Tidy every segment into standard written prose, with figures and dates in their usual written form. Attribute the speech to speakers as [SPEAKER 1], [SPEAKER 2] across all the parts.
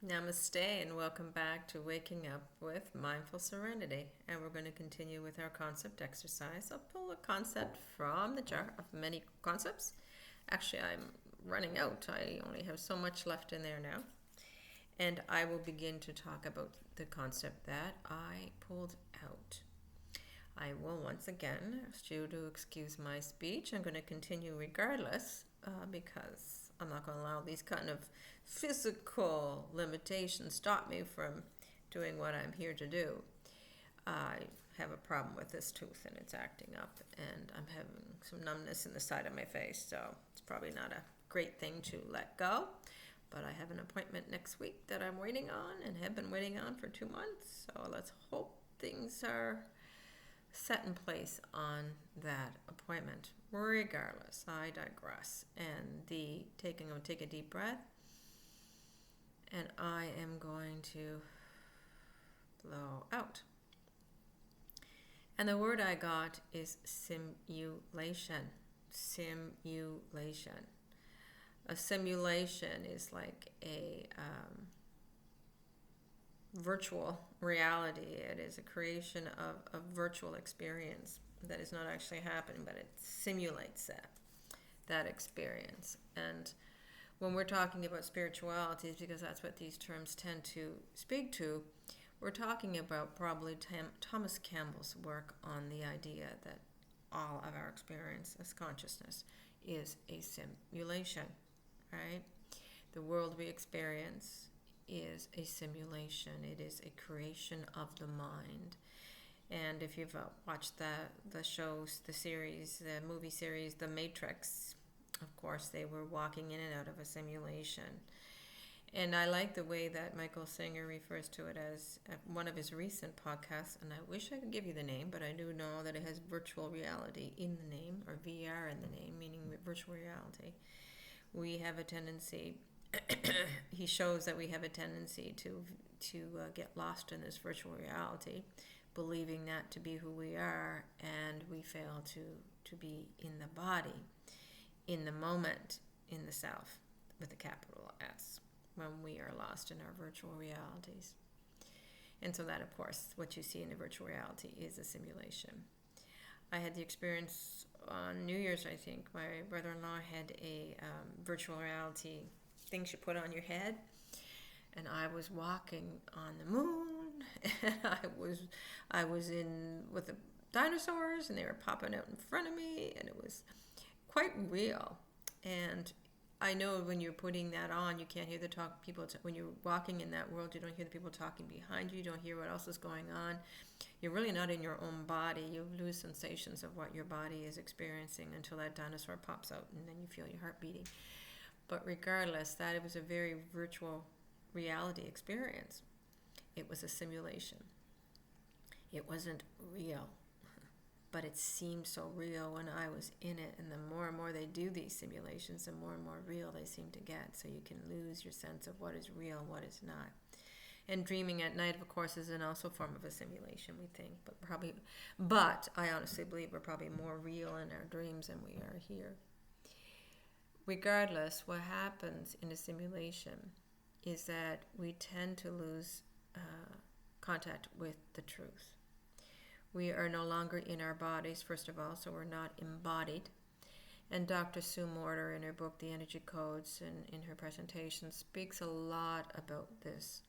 [SPEAKER 1] Namaste and welcome back to Waking Up with Mindful Serenity. And we're going to continue with our concept exercise. I'll pull a concept from the jar of many concepts. Actually, I'm running out. I only have so much left in there now. And I will begin to talk about the concept that I pulled out. I will once again ask you to excuse my speech. I'm going to continue regardless because I'm not going to allow these kind of physical limitations stop me from doing what I'm here to do. I have a problem with this tooth and it's acting up, and I'm having some numbness in the side of my face, so it's probably not a great thing to let go. But I have an appointment next week that I'm waiting on and have been waiting on for 2 months, so let's hope things are set in place on that appointment. Regardless, I digress. And take a deep breath, and I am going to blow out. And the word I got is simulation. Simulation. A simulation is like a virtual reality. It is a creation of a virtual experience that is not actually happening, but it simulates that experience. And when we're talking about spirituality, because that's what these terms tend to speak to, we're talking about probably Thomas Campbell's work on the idea that all of our experience as consciousness is a simulation, right? The world we experience is a simulation. It is a creation of the mind. And if you've watched the shows, the series, the movie series, The Matrix, of course, they were walking in and out of a simulation. And I like the way that Michael Singer refers to it as one of his recent podcasts, and I wish I could give you the name, but I do know that it has virtual reality in the name, or VR in the name, meaning virtual reality. We have a tendency, he shows that we have a tendency to get lost in this virtual reality, believing that to be who we are, and we fail to be in the body, in the moment, in the self, with a capital S, when we are lost in our virtual realities. And so that, of course, what you see in the virtual reality is a simulation. I had the experience on New Year's, I think. My brother-in-law had a virtual reality thing she put on your head, and I was walking on the moon, and I was in with the dinosaurs, and they were popping out in front of me, and it was quite real. And I know when you're putting that on, you can't hear the people. When you're walking in that world, you don't hear the people talking behind you. You don't hear what else is going on. You're really not in your own body. You lose sensations of what your body is experiencing until that dinosaur pops out, and then you feel your heart beating. But regardless, that it was a very virtual reality experience. It was a simulation. It wasn't real, but it seemed so real when I was in it. And the more and more they do these simulations, the more and more real they seem to get. So you can lose your sense of what is real and what is not. And dreaming at night, of course, is also a form of a simulation, we think. But I honestly believe we're probably more real in our dreams than we are here. Regardless, what happens in a simulation is that we tend to lose contact with the truth. We are no longer in our bodies, first of all, so we're not embodied. And Dr. Sue Morter, in her book, The Energy Codes, and in her presentation, speaks a lot about this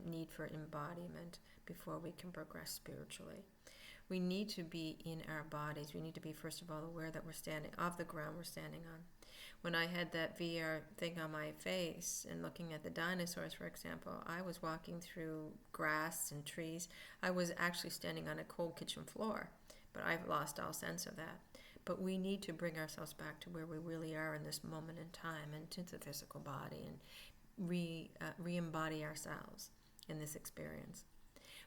[SPEAKER 1] need for embodiment before we can progress spiritually. We need to be in our bodies. We need to be, first of all, aware that we're standing off the ground we're standing on. When I had that VR thing on my face and looking at the dinosaurs, for example, I was walking through grass and trees. I was actually standing on a cold kitchen floor, but I've lost all sense of that. But we need to bring ourselves back to where we really are in this moment in time, and to the physical body, and re-embody ourselves in this experience.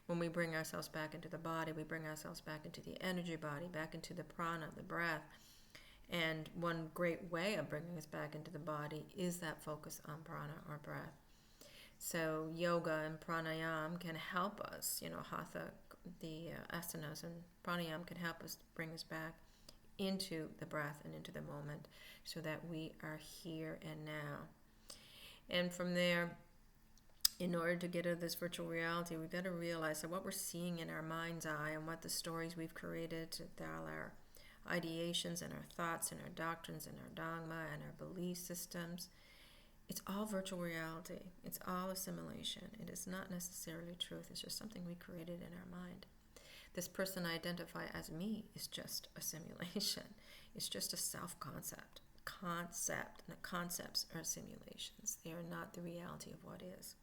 [SPEAKER 1] When we bring ourselves back into the body, we bring ourselves back into the energy body, back into the prana, the breath. And one great way of bringing us back into the body is that focus on prana, or breath. So yoga and pranayama can help us, hatha, the asanas, and pranayama can help us bring us back into the breath and into the moment, so that we are here and now. And from there, in order to get out of this virtual reality, we've got to realize that what we're seeing in our mind's eye and what the stories we've created, all our ideations and our thoughts and our doctrines and our dogma and our belief systems, it's all virtual reality. It's all a simulation. It is not necessarily truth. It's just something we created in our mind. This person I identify as me is just a simulation. It's just a self-concept. Concepts are simulations. They are not the reality of what is.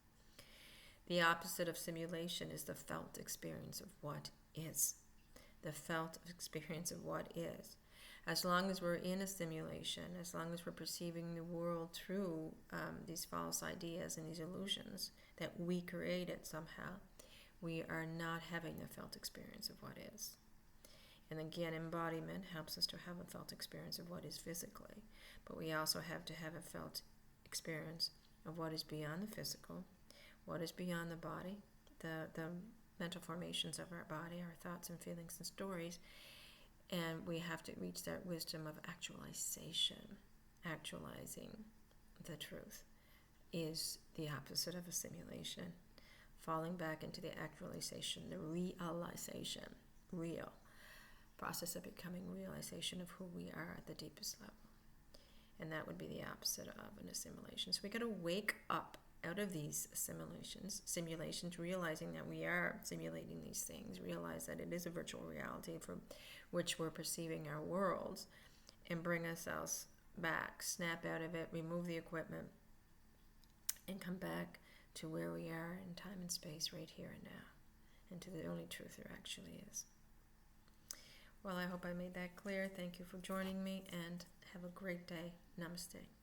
[SPEAKER 1] The opposite of simulation is the felt experience of what is. The felt experience of what is. As long as we're in a simulation, as long as we're perceiving the world through these false ideas and these illusions that we created somehow, we are not having a felt experience of what is. And again, embodiment helps us to have a felt experience of what is physically, but we also have to have a felt experience of what is beyond the physical, what is beyond the body, the mental formations of our body, our thoughts and feelings and stories, and we have to reach that wisdom of actualization. Actualizing the truth is the opposite of a simulation. Falling back into the actualization, the realization, real process of becoming realization of who we are at the deepest level. And that would be the opposite of an assimilation. So we got to wake up out of these simulations, realizing that we are simulating these things, realize that it is a virtual reality from which we're perceiving our worlds, and bring ourselves back, snap out of it, remove the equipment, and come back to where we are in time and space right here and now, and to the only truth there actually is. Well, I hope I made that clear. Thank you for joining me, and have a great day. Namaste.